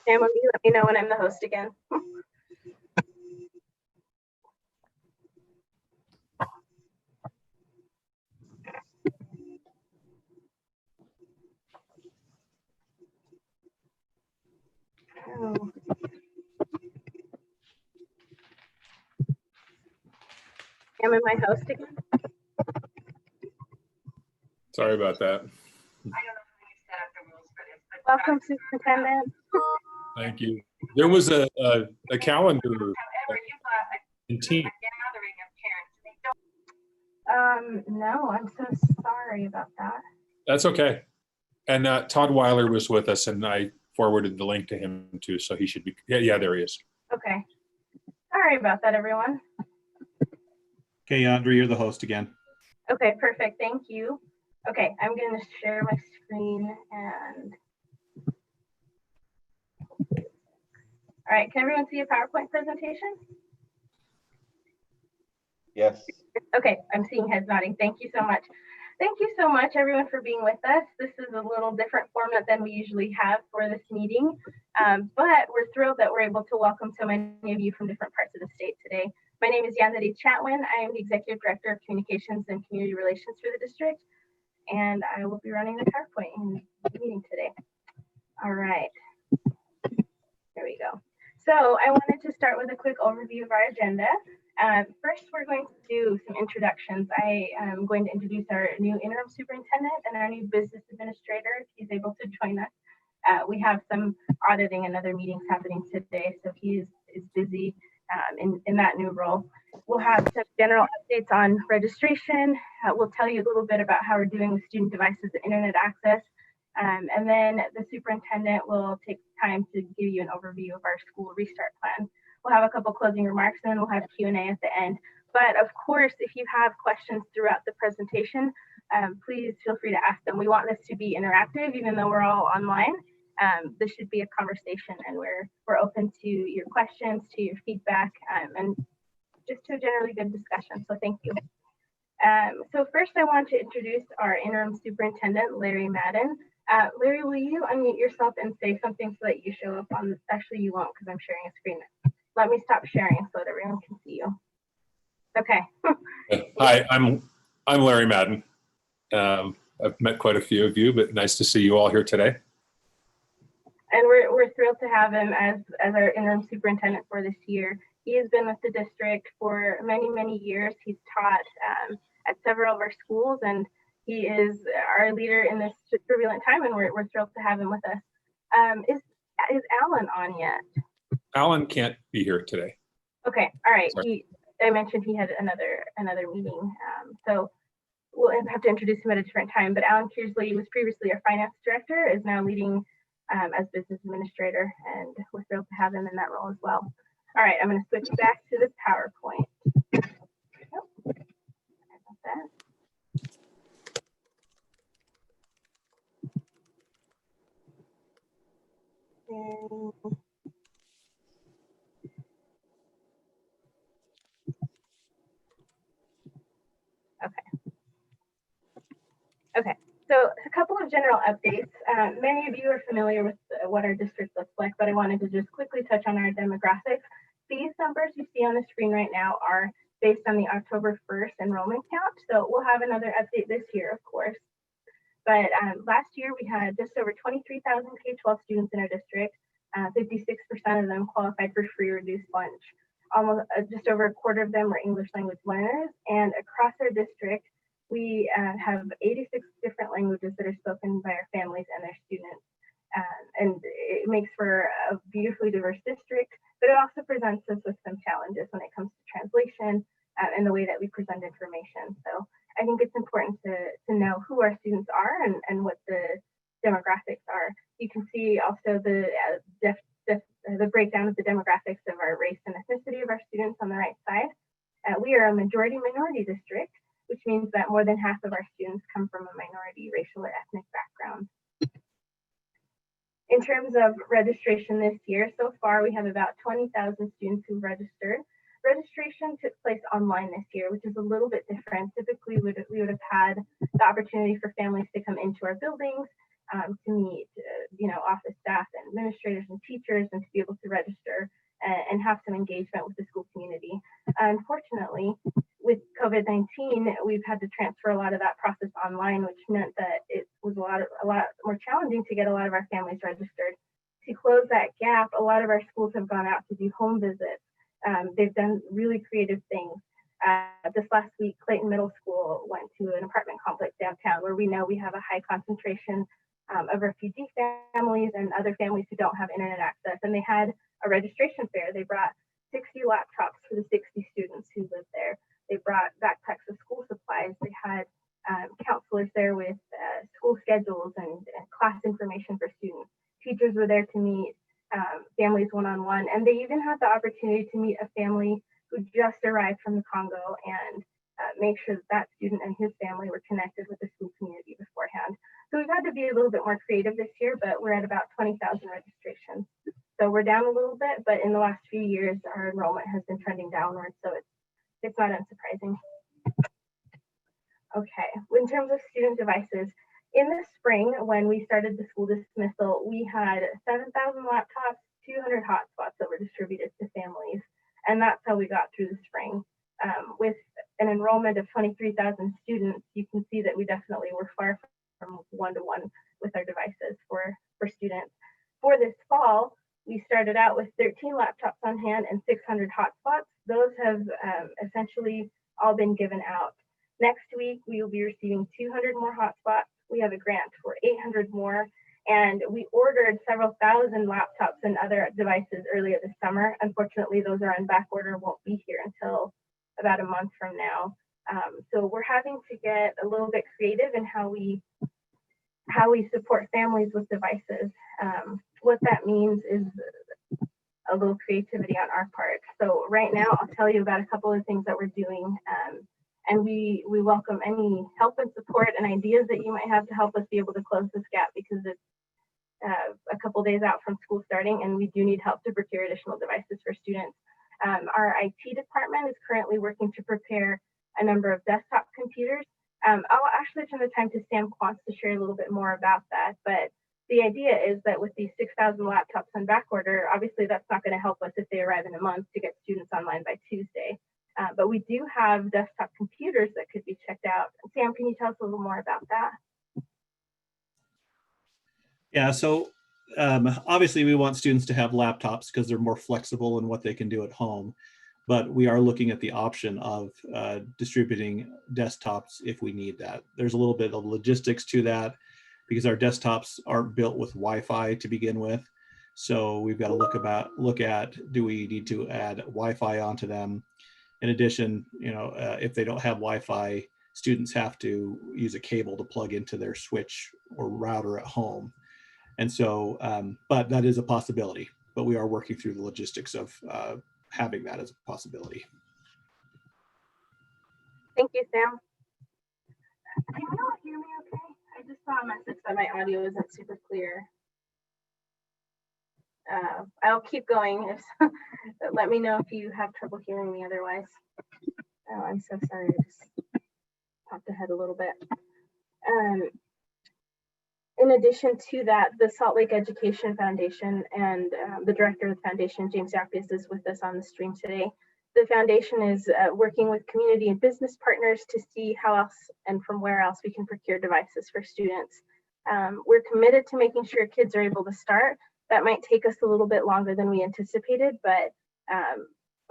Sam, will you let me know when I'm the host again? Oh. Am I my host again? Sorry about that. I don't know how you set up the rules for this, but Welcome, Superintendent. Thank you. There was a calendar however, you've got in team. a gathering of parents. They don't. No, I'm so sorry about that. That's okay. And Todd Weiler was with us, and I forwarded the link to him too, so he should be. Yeah, there he is. Okay. Sorry about that, everyone. Okay, Andre, you're the host again. Okay, perfect. Thank you. Okay, I'm going to share my screen and. All right, can everyone see a PowerPoint presentation? Yes. Okay, I'm seeing heads nodding. Thank you so much. Thank you so much, everyone, for being with us. This is a little different format than we usually have for this meeting, but we're thrilled that we're able to welcome so many of you from different parts of the state today. My name is Yanzadi Chatwin. I am the Executive Director of Communications and Community Relations for the district, and I will be running the PowerPoint in the meeting today. All right, there we go. So I wanted to start with a quick overview of our agenda. First, we're going to do some introductions. I am going to introduce our new interim superintendent and our new business administrator, if he's able to join us. We have some auditing and other meetings happening today, so he is busy in that new role. We'll have some general updates on registration. We'll tell you a little bit about how we're doing with student devices and internet access. And then the superintendent will take time to give you an overview of our school restart plan. We'll have a couple closing remarks and then we'll have Q&A at the end. But of course, if you have questions throughout the presentation, please feel free to ask them. We want this to be interactive, even though we're all online. This should be a conversation, and we're open to your questions, to your feedback, and just to a generally good discussion. So thank you. So first, I want to introduce our interim superintendent, Larry Madden. Larry, will you unmute yourself and say something so that you show up on? Actually, you won't because I'm sharing a screen. Let me stop sharing so that everyone can see you. Okay. Hi, I'm Larry Madden. I've met quite a few of you, but nice to see you all here today. And we're thrilled to have him as our interim superintendent for this year. He has been with the district for many, many years. He's taught at several of our schools, and he is our leader in this turbulent time, and we're thrilled to have him with us. Is Alan on yet? Alan can't be here today. Okay, all right. I mentioned he had another meeting, so we'll have to introduce him at a different time. But Alan Kearsley was previously our finance director, is now leading as business administrator, and we're thrilled to have him in that role as well. All right, I'm going to switch back to the PowerPoint. Oh, sorry about that. Okay, so a couple of general updates. Many of you are familiar with what our district looks like, but I wanted to just quickly touch on our demographics. These numbers you see on the screen right now are based on the October 1st enrollment count. So we'll have another update this year, of course. But last year we had just over 23,000 K-12 students in our district. 56% of them qualified for free or reduced lunch. Almost just over a quarter of them were English language learners. And across our district, we have 86 different languages that are spoken by our families and their students. And it makes for a beautifully diverse district, but it also presents us with some challenges when it comes to translation and the way that we present information. So I think it's important to know who our students are and what the demographics are. You can see also the breakdown of the demographics of our race and ethnicity of our students on the right side. We are a majority minority district, which means that more than half of our students come from a minority racial or ethnic background. In terms of registration this year, so far we have about 20,000 students who registered. Registration took place online this year, which is a little bit different. Typically, we would have had the opportunity for families to come into our buildings to meet, office staff and administrators and teachers, and to be able to register and have some engagement with the school community. Unfortunately, with COVID-19, we've had to transfer a lot of that process online, which meant that it was a lot more challenging to get a lot of our families registered. To close that gap, a lot of our schools have gone out to do home visits. They've done really creative things. This last week, Clayton Middle School went to an apartment complex downtown where we know we have a high concentration of refugee families and other families who don't have internet access. And they had a registration fair. They brought 60 laptops for the 60 students who lived there. They brought backpacks of school supplies. They had counselors there with school schedules and class information for students. Teachers were there to meet families one-on-one, and they even had the opportunity to meet a family who just arrived from the Congo and make sure that student and his family were connected with the school community beforehand. So we've had to be a little bit more creative this year, but we're at about 20,000 registrations. So we're down a little bit, but in the last few years, our enrollment has been trending downward, so it's not unsurprising. Okay, in terms of student devices, in the spring, when we started the school dismissal, we had 7,000 laptops, 200 hotspots that were distributed to families, and that's how we got through the spring. With an enrollment of 23,000 students, you can see that we definitely were far from one-to-one with our devices for students. For this fall, we started out with 13 laptops on hand and 600 hotspots. Those have essentially all been given out. Next week, we will be receiving 200 more hotspots. We have a grant for 800 more, and we ordered several thousand laptops and other devices earlier this summer. Unfortunately, those are on back order, won't be here until about a month from now. So we're having to get a little bit creative in how we support families with devices. What that means is a little creativity on our part. So right now, I'll tell you about a couple of things that we're doing. And we welcome any help and support and ideas that you might have to help us be able to close this gap, because it's a couple days out from school starting, and we do need help to procure additional devices for students. Our IT department is currently working to prepare a number of desktop computers. I'll actually turn the time to Sam Quantz to share a little bit more about that, but the idea is that with these 6,000 laptops on back order, obviously that's not going to help us if they arrive in a month to get students online by Tuesday. But we do have desktop computers that could be checked out. Sam, can you tell us a little more about that? Yeah, so obviously we want students to have laptops because they're more flexible in what they can do at home. But we are looking at the option of distributing desktops if we need that. There's a little bit of logistics to that because our desktops aren't built with Wi-Fi to begin with. So we've got to look at, do we need to add Wi-Fi onto them? In addition, if they don't have Wi-Fi, students have to use a cable to plug into their switch or router at home. And so, but that is a possibility, but we are working through the logistics of having that as a possibility. Thank you, Sam. Can you all hear me okay? I just saw a message that my audio isn't super clear. I'll keep going. Let me know if you have trouble hearing me otherwise. Oh, I'm so sorry. I just popped ahead a little bit. In addition to that, the Salt Lake Education Foundation and the director of the foundation, James Yappius, is with us on the stream today. The foundation is working with community and business partners to see how else and from where else we can procure devices for students. We're committed to making sure kids are able to start. That might take us a little bit longer than we anticipated, but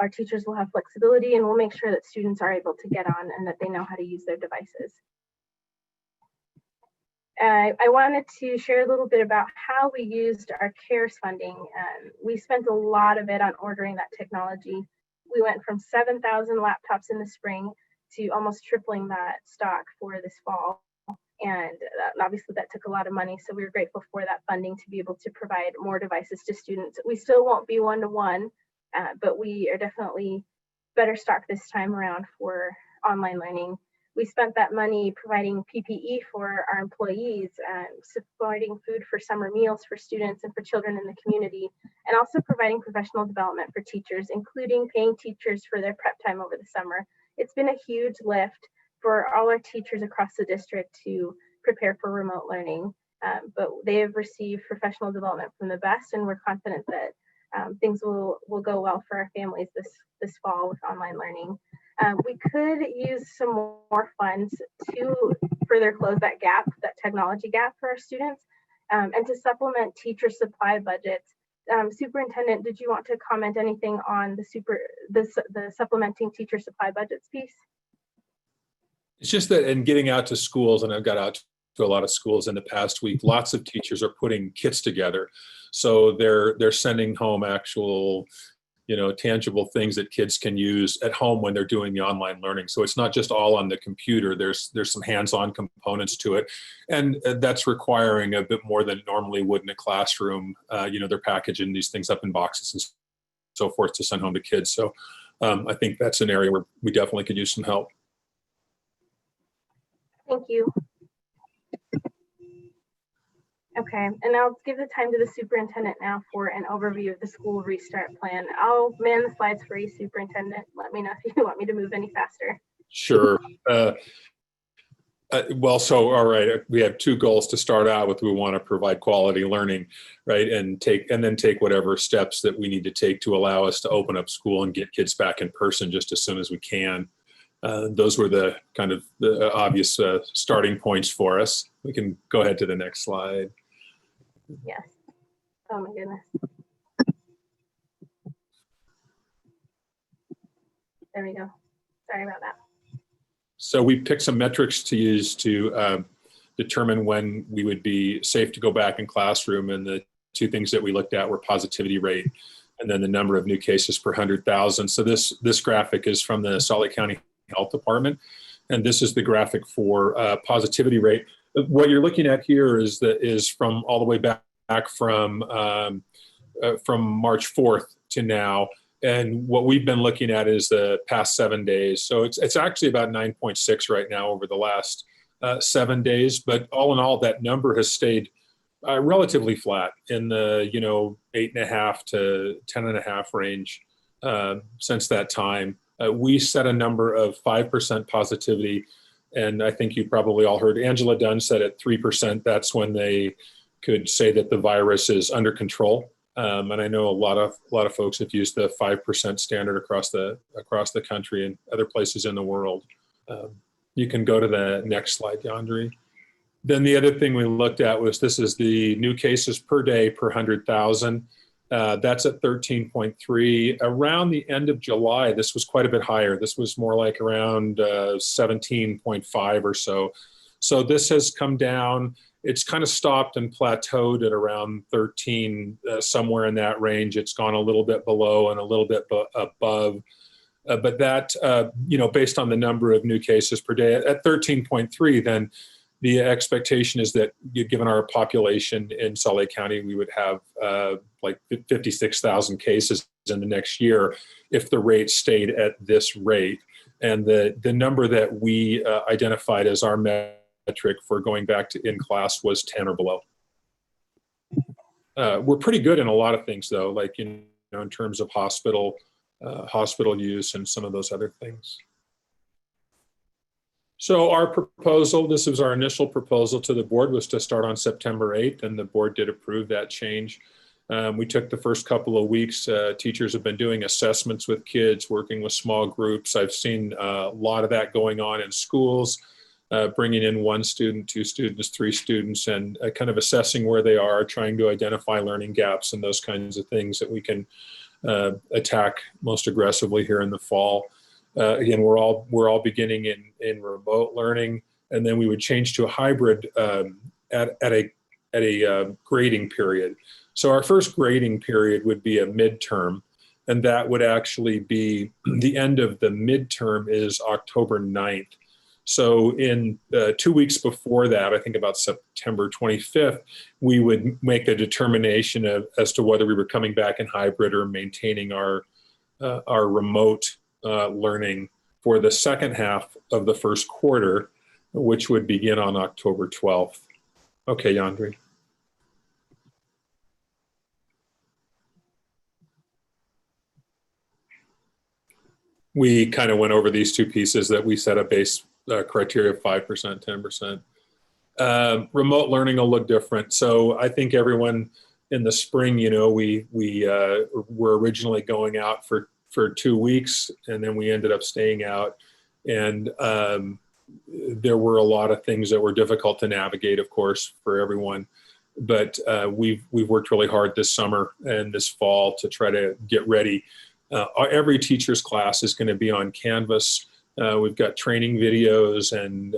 our teachers will have flexibility, and we'll make sure that students are able to get on and that they know how to use their devices. I wanted to share a little bit about how we used our CARES funding. We spent a lot of it on ordering that technology. We went from 7,000 laptops in the spring to almost tripling that stock for this fall. And obviously that took a lot of money. So we were grateful for that funding to be able to provide more devices to students. We still won't be one-to-one, but we are definitely better stocked this time around for online learning. We spent that money providing PPE for our employees, supporting food for summer meals for students and for children in the community, and also providing professional development for teachers, including paying teachers for their prep time over the summer. It's been a huge lift for all our teachers across the district to prepare for remote learning. but they have received professional development from the best, and we're confident that things will go well for our families this fall with online learning. We could use some more funds to further close that gap, that technology gap for our students, and to supplement teacher supply budgets. Superintendent, did you want to comment anything on the supplementing teacher supply budgets piece? It's just that in getting out to schools, and I've got out to a lot of schools in the past week, lots of teachers are putting kits together. So they're sending home actual, tangible things that kids can use at home when they're doing the online learning. So it's not just all on the computer. There's some hands-on components to it, and that's requiring a bit more than it normally would in a classroom. They're packaging these things up in boxes and so forth to send home to kids. So I think that's an area where we definitely could use some help. Thank you. Okay, and I'll give the time to the superintendent now for an overview of the school restart plan. I'll man the slides for you, superintendent. Let me know if you want me to move any faster. Sure. All right, we have two goals to start out with. We want to provide quality learning, right? And then take whatever steps that we need to take to allow us to open up school and get kids back in person just as soon as we can. Those were the kind of the obvious starting points for us. We can go ahead to the next slide. Yes. Oh my goodness. There we go. Sorry about that. So we picked some metrics to use to determine when we would be safe to go back in classroom. And the two things that we looked at were positivity rate and then the number of new cases per 100,000. So this graphic is from the Salt Lake County Health Department. And this is the graphic for positivity rate. What you're looking at here is from all the way back from March 4th to now. And what we've been looking at is the past 7 days. So it's actually about 9.6 right now over the last 7 days. But all in all, that number has stayed relatively flat in the 8.5 to 10.5 range since that time. We set a number of 5% positivity, and I think you probably all heard Angela Dunn said at 3%. That's when they could say that the virus is under control. And I know a lot of folks have used the 5% standard across the country and other places in the world. You can go to the next slide, Yandri. Then the other thing we looked at was this is the new cases per day per 100,000. That's at 13.3. Around the end of July, this was quite a bit higher. This was more like around 17.5 or so. So this has come down. It's kind of stopped and plateaued at around 13, somewhere in that range. It's gone a little bit below and a little bit above. But that, based on the number of new cases per day at 13.3, then the expectation is that given our population in Salt Lake County, we would have like 56,000 cases in the next year if the rate stayed at this rate. And the number that we identified as our metric for going back to in class was 10 or below. We're pretty good in a lot of things though, like in terms of hospital use and some of those other things. So our proposal, this was our initial proposal to the board, was to start on September 8th, and the board did approve that change. We took the first couple of weeks. Teachers have been doing assessments with kids, working with small groups. I've seen a lot of that going on in schools, bringing in 1 student, 2 students, 3 students, and kind of assessing where they are, trying to identify learning gaps and those kinds of things that we can attack most aggressively here in the fall. Again, we're all beginning in remote learning, and then we would change to a hybrid at a grading period. So our first grading period would be a midterm, and that would actually be the end of the midterm is October 9th. So in 2 weeks before that, I think about September 25th, we would make a determination as to whether we were coming back in hybrid or maintaining our remote learning for the second half of the first quarter, which would begin on October 12th. Okay, Yandri. We kind of went over these two pieces that we set a base criteria of 5%, 10%. Remote learning will look different. So I think everyone in the spring, we were originally going out for 2 weeks, and then we ended up staying out. And there were a lot of things that were difficult to navigate, of course, for everyone. But we've worked really hard this summer and this fall to try to get ready. Every teacher's class is going to be on Canvas. We've got training videos and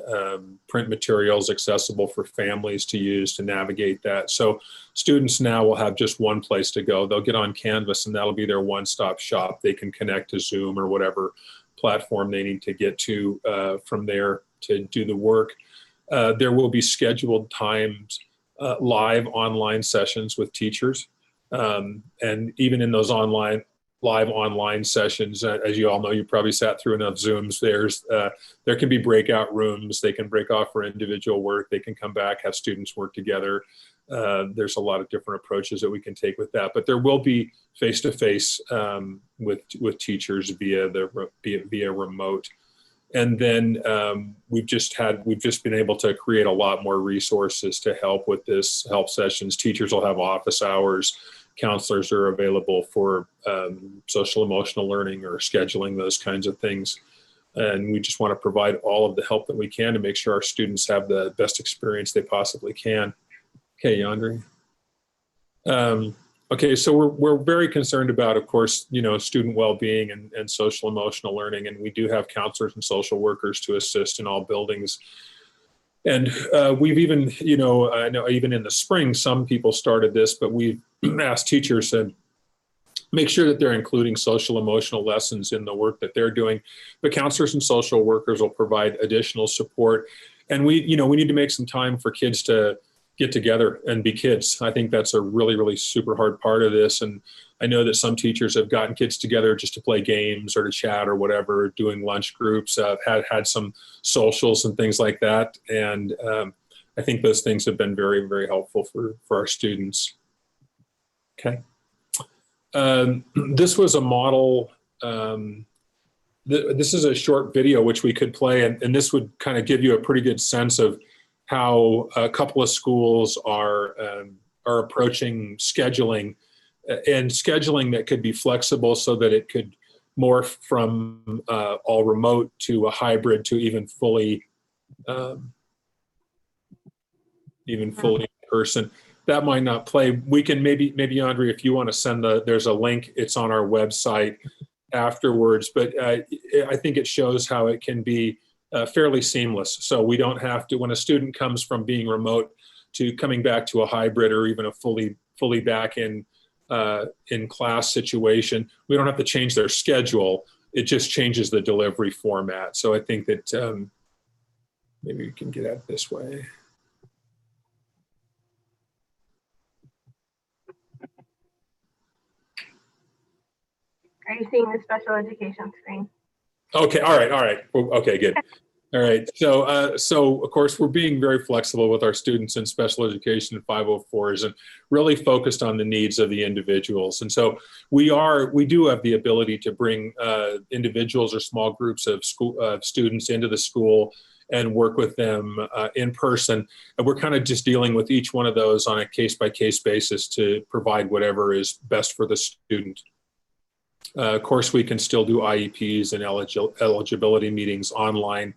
print materials accessible for families to use to navigate that. So students now will have just one place to go. They'll get on Canvas, and that'll be their one-stop shop. They can connect to Zoom or whatever platform they need to get to from there to do the work. There will be scheduled times, live online sessions with teachers. And even in those live online sessions, as you all know, you probably sat through enough Zooms, there can be breakout rooms. They can break off for individual work. They can come back, have students work together. There's a lot of different approaches that we can take with that, but there will be face-to-face with teachers via remote. And then we've just been able to create a lot more resources to help with this, help sessions. Teachers will have office hours. Counselors are available for social emotional learning or scheduling, those kinds of things. And we just want to provide all of the help that we can to make sure our students have the best experience they possibly can. Okay, Yandri. Okay, so we're very concerned about, of course, student well-being and social emotional learning, and we do have counselors and social workers to assist in all buildings. And we've even, I know even in the spring, some people started this, but we've asked teachers to make sure that they're including social emotional lessons in the work that they're doing. But counselors and social workers will provide additional support. And we need to make some time for kids to get together and be kids. I think that's a really, really super hard part of this. And I know that some teachers have gotten kids together just to play games or to chat or whatever, doing lunch groups, had some socials and things like that. And I think those things have been very, very helpful for our students. Okay. This was a model. This is a short video which we could play, and this would kind of give you a pretty good sense of how a couple of schools are approaching scheduling, and scheduling that could be flexible so that it could morph from all remote to a hybrid to even fully in person. That might not play. We can maybe Andre, if you want to send there's a link. It's on our website afterwards, but I think it shows how it can be fairly seamless. So we don't have to, when a student comes from being remote to coming back to a hybrid or even a fully back in class situation, we don't have to change their schedule. It just changes the delivery format. So I think that maybe we can get at it this way. Are you seeing the special education screen? Okay, all right. Okay, good. All right, so of course we're being very flexible with our students in special education and 504s and really focused on the needs of the individuals. And so we do have the ability to bring individuals or small groups of students into the school and work with them in person. And we're kind of just dealing with each one of those on a case-by-case basis to provide whatever is best for the student. Of course, we can still do IEPs and eligibility meetings online.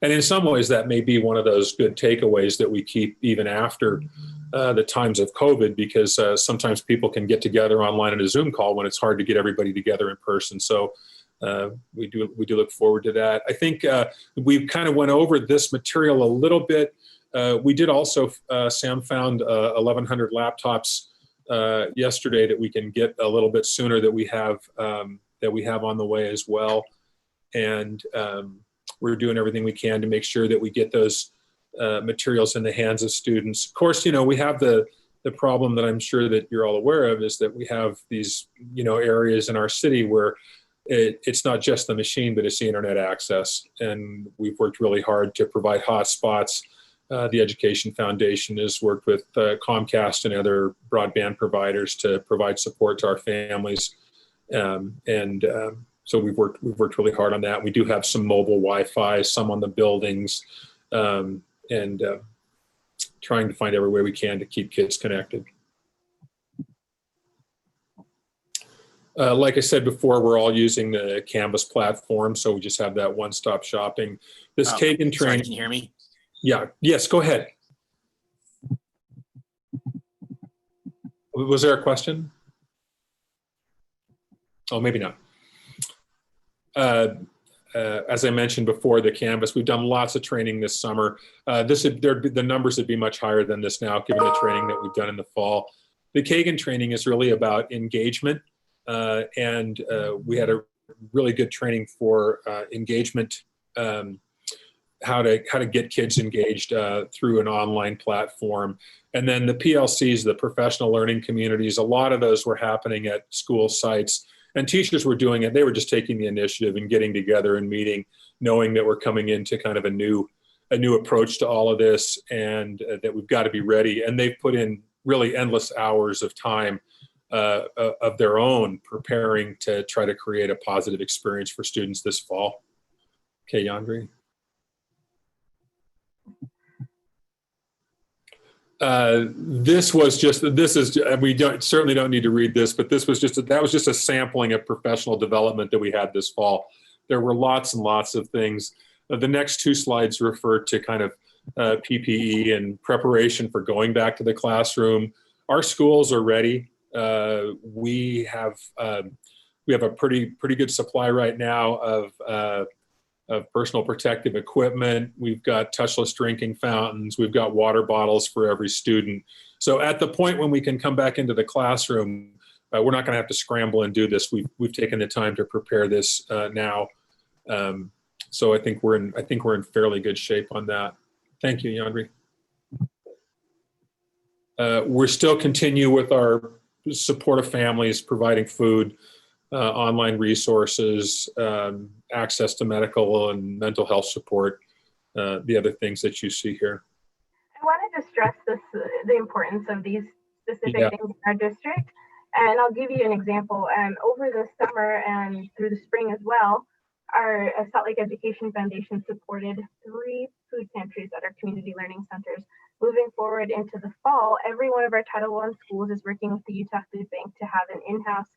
And in some ways, that may be one of those good takeaways that we keep even after the times of COVID, because sometimes people can get together online in a Zoom call when it's hard to get everybody together in person. So we do look forward to that. I think we kind of went over this material a little bit. We did also, Sam found 1,100 laptops yesterday that we can get a little bit sooner, that we have on the way as well. And we're doing everything we can to make sure that we get those materials in the hands of students. Of course, we have the problem that I'm sure that you're all aware of, is that we have these, areas in our city where it's not just the machine, but it's the internet access. And we've worked really hard to provide hotspots. The Education Foundation has worked with Comcast and other broadband providers to provide support to our families. So we've worked really hard on that. We do have some mobile Wi-Fi, some on the buildings, and trying to find every way we can to keep kids connected. Like I said before, we're all using the Canvas platform, so we just have that one-stop shopping. This Kagan Sorry, training. can you hear me? Yeah. Yes. Go ahead. Was there a question? Oh, maybe not. As I mentioned before, the Canvas, we've done lots of training this summer. The numbers would be much higher than this now, given the training that we've done in the fall. The Kagan training is really about engagement, and we had a really good training for engagement, how to get kids engaged through an online platform. And then the PLCs, the professional learning communities, a lot of those were happening at school sites. And teachers were doing it. They were just taking the initiative and getting together and meeting, knowing that we're coming into kind of a new approach to all of this, and that we've got to be ready. And they've put in really endless hours of time of their own preparing to try to create a positive experience for students this fall. Okay, Yandri. Certainly don't need to read this, but that was just a sampling of professional development that we had this fall. There were lots and lots of things. The next two slides refer to kind of PPE and preparation for going back to the classroom. Our schools are ready. We have a pretty good supply right now of personal protective equipment. We've got touchless drinking fountains. We've got water bottles for every student. So at the point when we can come back into the classroom, we're not going to have to scramble and do this. We've taken the time to prepare this now. So I think we're in fairly good shape on that. Thank you, Yandri. We're still continue with our support of families, providing food, online resources, access to medical and mental health support, the other things that you see here. I wanted to stress the importance of these specific things in our district. And I'll give you an example. Over the summer and through the spring as well, our Salt Lake Education Foundation supported 3 food pantries at our community learning centers. Moving forward into the fall, every one of our Title I schools is working with the Utah Food Bank to have an in-house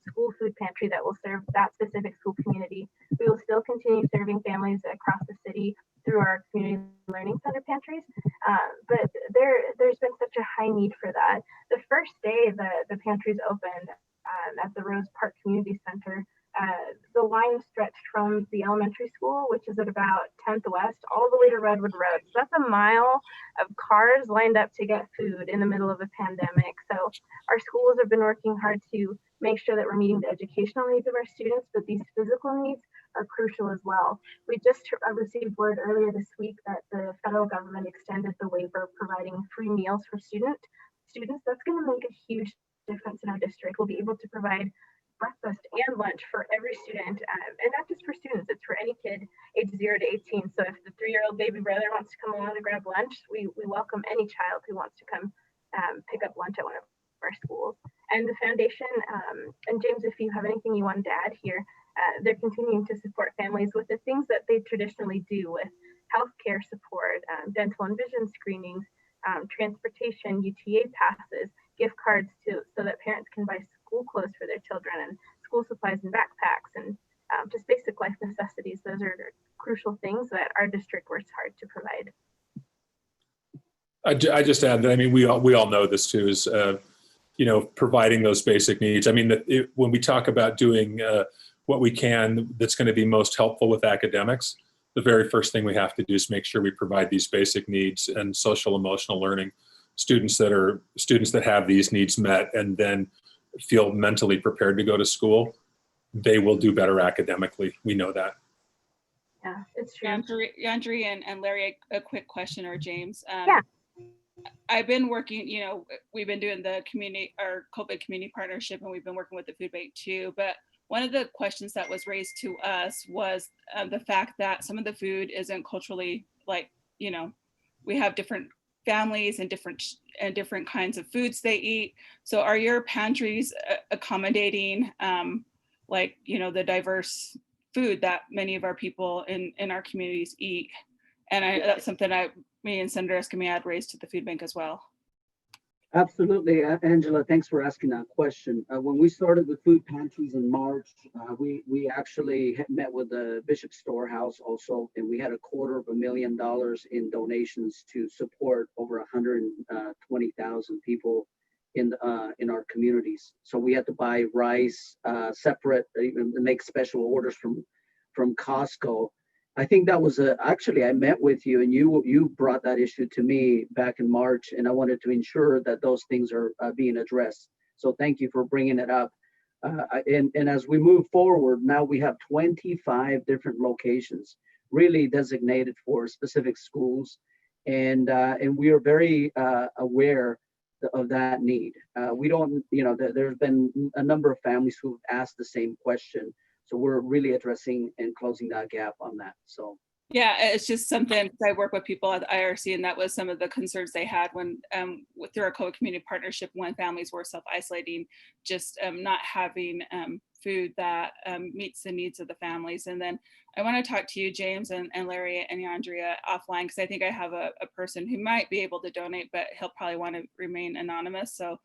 school food pantry that will serve that specific school community. We will still continue serving families across the city through our community learning center pantries, but there's been such a high need for that. The first day the pantries opened at the Rose Park Community Center, the line stretched from the elementary school, which is at about 10th West, all the way to Redwood Road. So that's a mile of cars lined up to get food in the middle of a pandemic. So our schools have been working hard to make sure that we're meeting the educational needs of our students, but these physical needs are crucial as well. We just received word earlier this week that the federal government extended the waiver providing free meals for students. That's going to make a huge difference in our district. We'll be able to provide breakfast and lunch for every student, and not just for students, it's for any kid age 0 to 18. So if the 3-year-old baby brother wants to come along and grab lunch, we welcome any child who wants to come pick up lunch at one of our schools. And the foundation, and James, if you have anything you wanted to add here, they're continuing to support families with the things that they traditionally do with healthcare support, dental and vision screenings, transportation, UTA passes, gift cards so that parents can buy school clothes for their children, and school supplies and backpacks, and just basic life necessities. Those are crucial things that our district works hard to provide. I just add that, I mean, we all know this too, is providing those basic needs. I mean, when we talk about doing what we can that's going to be most helpful with academics, the very first thing we have to do is make sure we provide these basic needs and social emotional learning. Students that have these needs met and then feel mentally prepared to go to school, they will do better academically. We know that. Yeah, it's true. Yandri and Larry, a quick question, or James. Yeah. I've been working, we've been doing the our COVID community partnership, and we've been working with the food bank too. But one of the questions that was raised to us was the fact that some of the food isn't culturally, we have different families and different kinds of foods they eat. So are your pantries accommodating the diverse food that many of our people in our communities eat? And that's something me and Senator Escamilla had raised to the food bank as well. Absolutely, Angela. Thanks for asking that question. When we started the food pantries in March, we actually had met with the Bishop Storehouse also, and we had $250,000 in donations to support over 120,000 people in our communities. So we had to buy rice separate, even make special orders from Costco. I think that was actually, I met with you and you brought that issue to me back in March, and I wanted to ensure that those things are being addressed. So thank you for bringing it up. And as we move forward, now we have 25 different locations really designated for specific schools. And we are very aware of that need. We don't, there's been a number of families who've asked the same question. So we're really addressing and closing that gap on that. So yeah, it's just something, I work with people at the IRC, and that was some of the concerns they had when through our COVID community partnership, when families were self-isolating, just not having food that meets the needs of the families. And then I want to talk to you, James and Larry and Andrea offline, because I think I have a person who might be able to donate, but he'll probably want to remain anonymous. So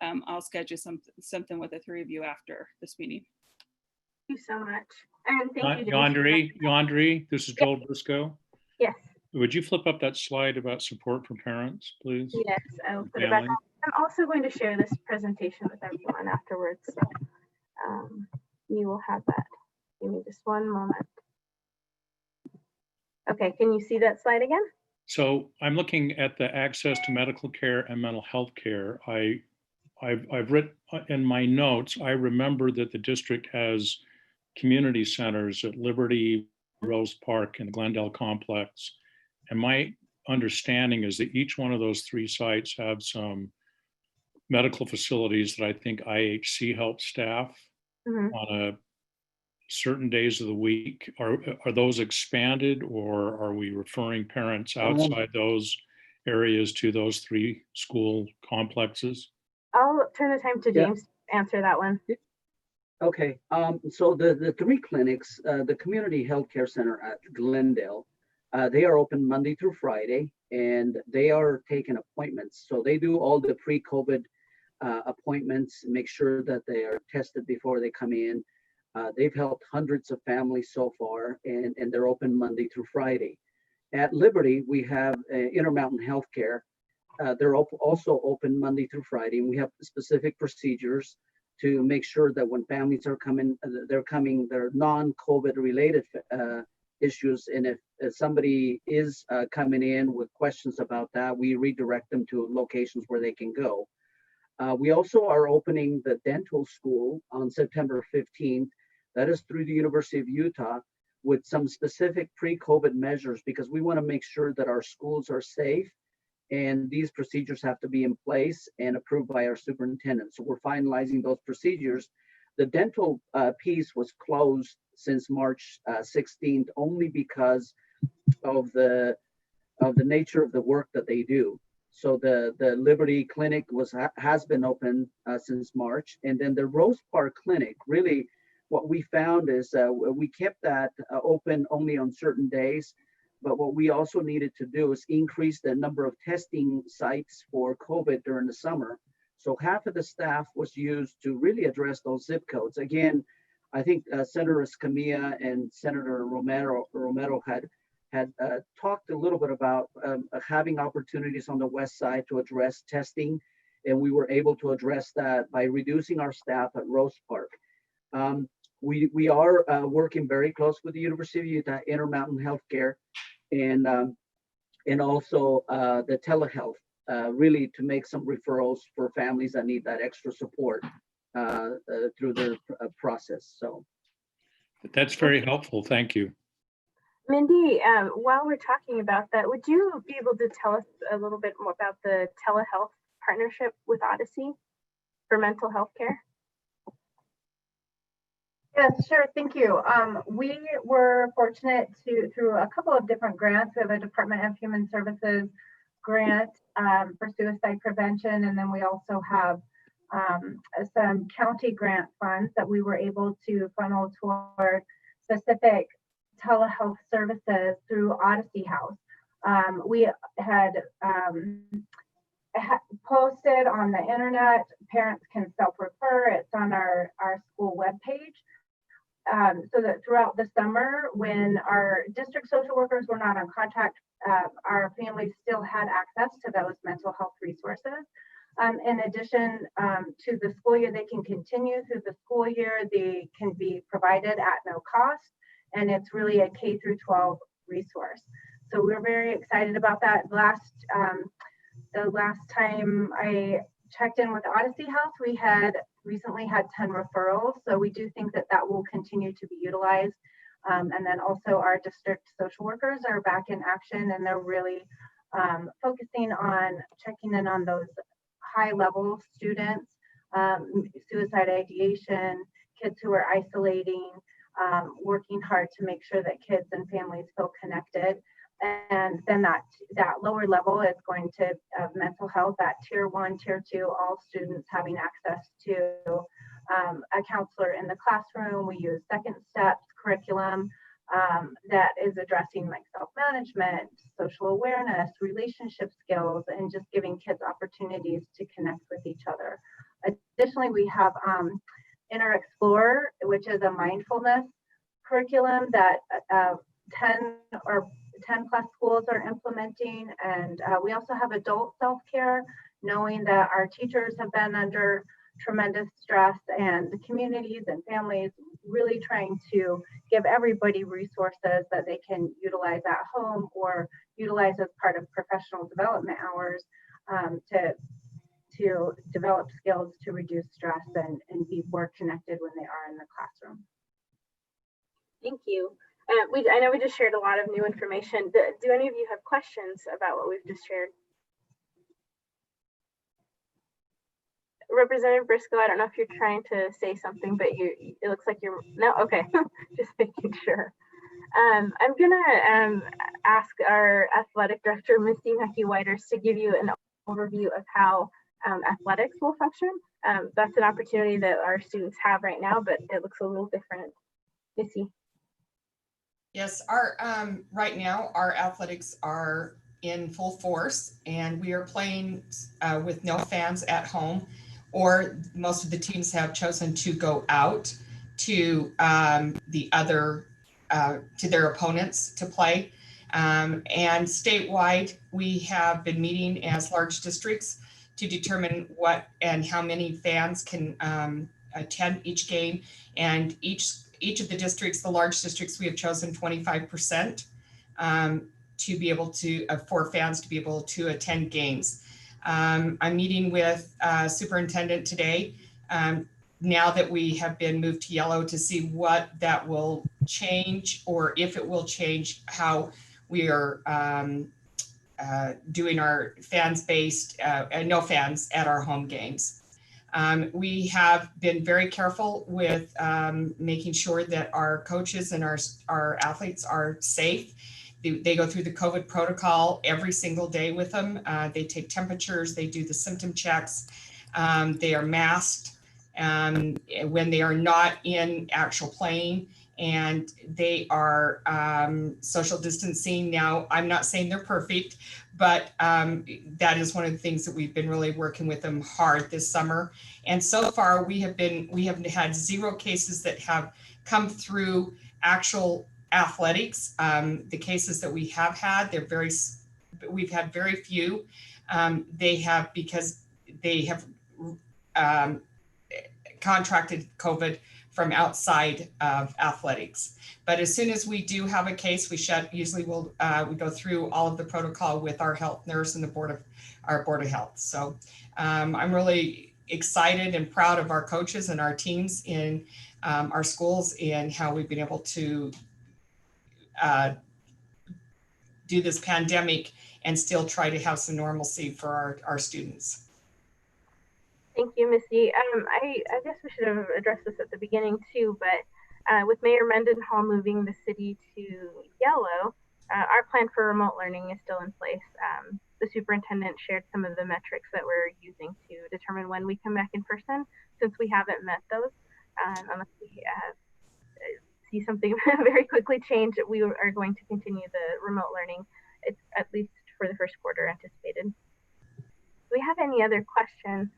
I'll schedule something with the three of you after this meeting. Thank you so much. And thank you, Yandri, this is Joel Briscoe. Yes. Would you flip up that slide about support for parents, please? Yes, I'll put it back on. I'm also going to share this presentation with everyone afterwards. So you will have that. Give me just one moment. Okay, can you see that slide again? So I'm looking at the access to medical care and mental health care. I've written in my notes, I remember that the district has community centers at Liberty, Rose Park, and the Glendale Complex. And my understanding is that each one of those three sites have some medical facilities that I think IHC helps staff on certain days of the week. Are those expanded, or are we referring parents outside those areas to those three school complexes? I'll turn the time to James to answer that one. Okay, so the three clinics, the Community Healthcare Center at Glendale, they are open Monday through Friday, and they are taking appointments. So they do all the pre-COVID appointments, make sure that they are tested before they come in. They've helped hundreds of families so far, and they're open Monday through Friday. At Liberty, we have Intermountain Healthcare. They're also open Monday through Friday, and we have specific procedures to make sure that when families are coming, they're non-COVID related issues. And if somebody is coming in with questions about that, we redirect them to locations where they can go. We also are opening the dental school on September 15th. That is through the University of Utah with some specific pre-COVID measures, because we want to make sure that our schools are safe. And these procedures have to be in place and approved by our superintendent. So we're finalizing those procedures. The dental piece was closed since March 16th, only because of the nature of the work that they do. So the Liberty Clinic has been open since March. And then the Rose Park Clinic, really what we found is we kept that open only on certain days. But what we also needed to do is increase the number of testing sites for COVID during the summer. So half of the staff was used to really address those zip codes. Again, I think Senator Escamilla and Senator Romero had talked a little bit about having opportunities on the west side to address testing. And we were able to address that by reducing our staff at Rose Park. We are working very close with the University of Utah, Intermountain Healthcare, and also the telehealth, really to make some referrals for families that need that extra support through their process. So that's very helpful. Thank you. Mindy, while we're talking about that, would you be able to tell us a little bit more about the telehealth partnership with Odyssey for mental health care? Yes, sure. Thank you. We were fortunate to, through a couple of different grants, we have a Department of Human Services grant for suicide prevention, and then we also have some county grant funds that we were able to funnel toward specific telehealth services through Odyssey House. We had posted on the internet. Parents can self-refer. It's on our school webpage. So that throughout the summer, when our district social workers were not on contract, our families still had access to those mental health resources. In addition to the school year, they can continue through the school year. They can be provided at no cost, and it's really a K through 12 resource. So we're very excited about that. The last time I checked in with Odyssey House, we had recently had 10 referrals. So we do think that that will continue to be utilized. And then also our district social workers are back in action, and they're really focusing on checking in on those high level students, suicide ideation, kids who are isolating, working hard to make sure that kids and families feel connected. And then that lower level is going to mental health, that tier 1, tier 2, all students having access to a counselor in the classroom. We use second steps curriculum that is addressing like self-management, social awareness, relationship skills, and just giving kids opportunities to connect with each other. Additionally, we have Inner Explorer, which is a mindfulness curriculum that 10 plus schools are implementing. And we also have adult self-care, knowing that our teachers have been under tremendous stress, and the communities and families really trying to give everybody resources that they can utilize at home or utilize as part of professional development hours to develop skills to reduce stress and be more connected when they are in the classroom. Thank you. I know we just shared a lot of new information. Do any of you have questions about what we've just shared? Representative Briscoe, I don't know if you're trying to say something, but it looks like you're, no, okay, just making sure. I'm gonna ask our athletic director, Misty Mackey-Whiters, to give you an overview of how athletics will function. That's an opportunity that our students have right now, but it looks a little different. Missy. Yes, right now our athletics are in full force, and we are playing with no fans at home, or most of the teams have chosen to go out to to their opponents to play. And statewide, we have been meeting as large districts to determine what and how many fans can attend each game, and each of the districts, the large districts, we have chosen 25% to be able to, for fans to be able to attend games. I'm meeting with superintendent today, now that we have been moved to yellow, to see what that will change, or if it will change how we are doing our fans-based, no fans at our home games. We have been very careful with making sure that our coaches and our athletes are safe. They go through the COVID protocol every single day with them. They take temperatures, they do the symptom checks, they are masked when they are not in actual playing, and they are social distancing. Now, I'm not saying they're perfect, but that is one of the things that we've been really working with them hard this summer. And so far we have had 0 cases that have come through actual athletics. The cases that we have had, we've had very few. Because they have contracted COVID from outside of athletics. But as soon as we do have a case, we go through all of the protocol with our health nurse and our board of health. So I'm really excited and proud of our coaches and our teams in our schools, and how we've been able to do this pandemic and still try to have some normalcy for our students. Thank you, Missy. I guess we should have addressed this at the beginning too, but with Mayor Mendenhall moving the city to yellow, our plan for remote learning is still in place. The superintendent shared some of the metrics that we're using to determine when we come back in person, since we haven't met those. Unless we see something very quickly change, we are going to continue the remote learning. it's at least for the first quarter anticipated. Do we have any other questions?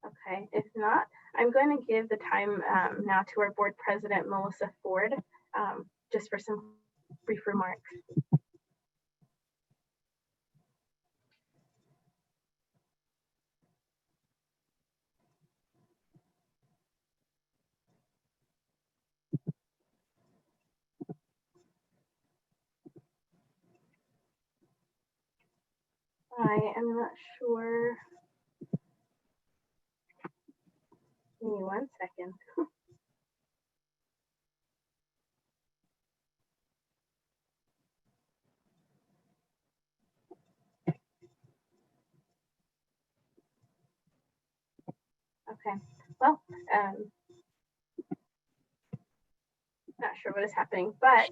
Okay, if not, I'm going to give the time now to our board president, Melissa Ford, just for some brief remarks. I am not sure. Give me 1 second. Okay, well, not sure what is happening, but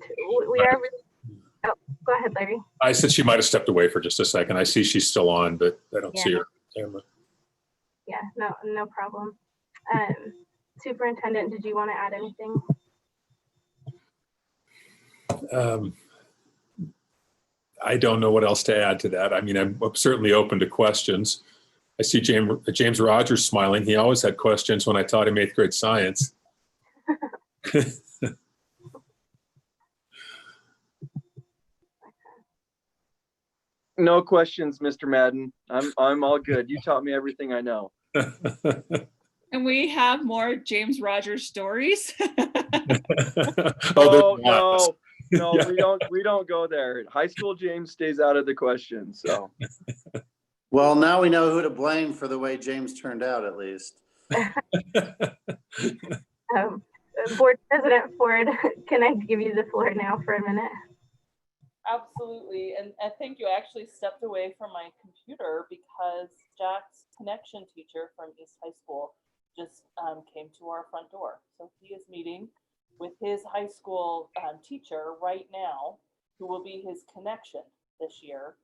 we are really, oh, go ahead, Larry. I said she might have stepped away for just a second. I see she's still on, but I don't see her camera. Yeah, no problem. Superintendent, did you want to add anything? I don't know what else to add to that. I mean, I'm certainly open to questions. I see James Rogers smiling. He always had questions when I taught him 8th grade science. No questions, Mr. Madden. I'm all good. You taught me everything I know. And we have more James Rogers stories. Oh, no, Yeah. we don't go there. High school James stays out of the question. So Well, now we know who to blame for the way James turned out, at least. Board President Ford, can I give you the floor now for a minute? Absolutely, and thank you. I actually stepped away from my computer because Jack's connection teacher from East High School just came to our front door. So he is meeting with his high school teacher right now, who will be his connection this year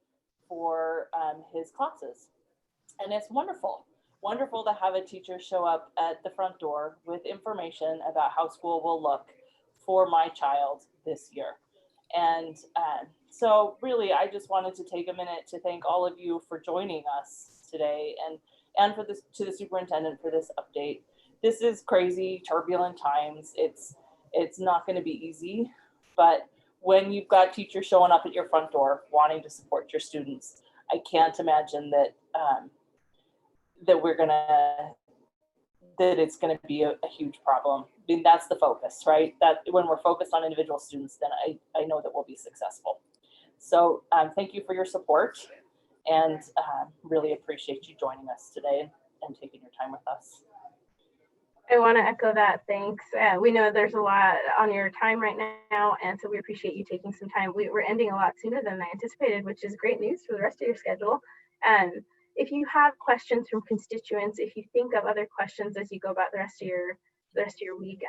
for his classes. And it's wonderful to have a teacher show up at the front door with information about how school will look for my child this year. And so really, I just wanted to take a minute to thank all of you for joining us today, and for this, to the superintendent for this update. This is crazy, turbulent times. It's not going to be easy, but when you've got teachers showing up at your front door wanting to support your students, I can't imagine that that it's going to be a huge problem. I mean, that's the focus, right? That when we're focused on individual students, then I know that we'll be successful. So thank you for your support, and really appreciate you joining us today and taking your time with us. I want to echo that. Thanks. We know there's a lot on your time right now, and so we appreciate you taking some time. We're ending a lot sooner than I anticipated, which is great news for the rest of your schedule. If you have questions from constituents, if you think of other questions as you go about the rest of your week,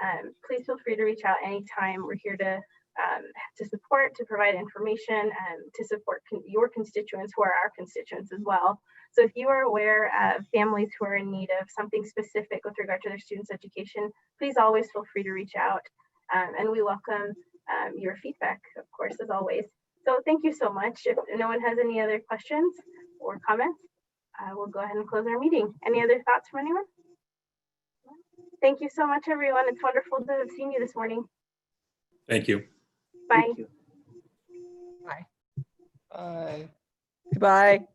please feel free to reach out anytime. We're here to support, to provide information, and to support your constituents who are our constituents as well. So if you are aware of families who are in need of something specific with regard to their students' education, please always feel free to reach out. And we welcome your feedback, of course, as always. So thank you so much. If no one has any other questions or comments, we'll go ahead and close our meeting. Any other thoughts from anyone? Thank you so much, everyone. It's wonderful to have seen you this morning. Thank you. Bye. thank you. Bye. Bye. Goodbye.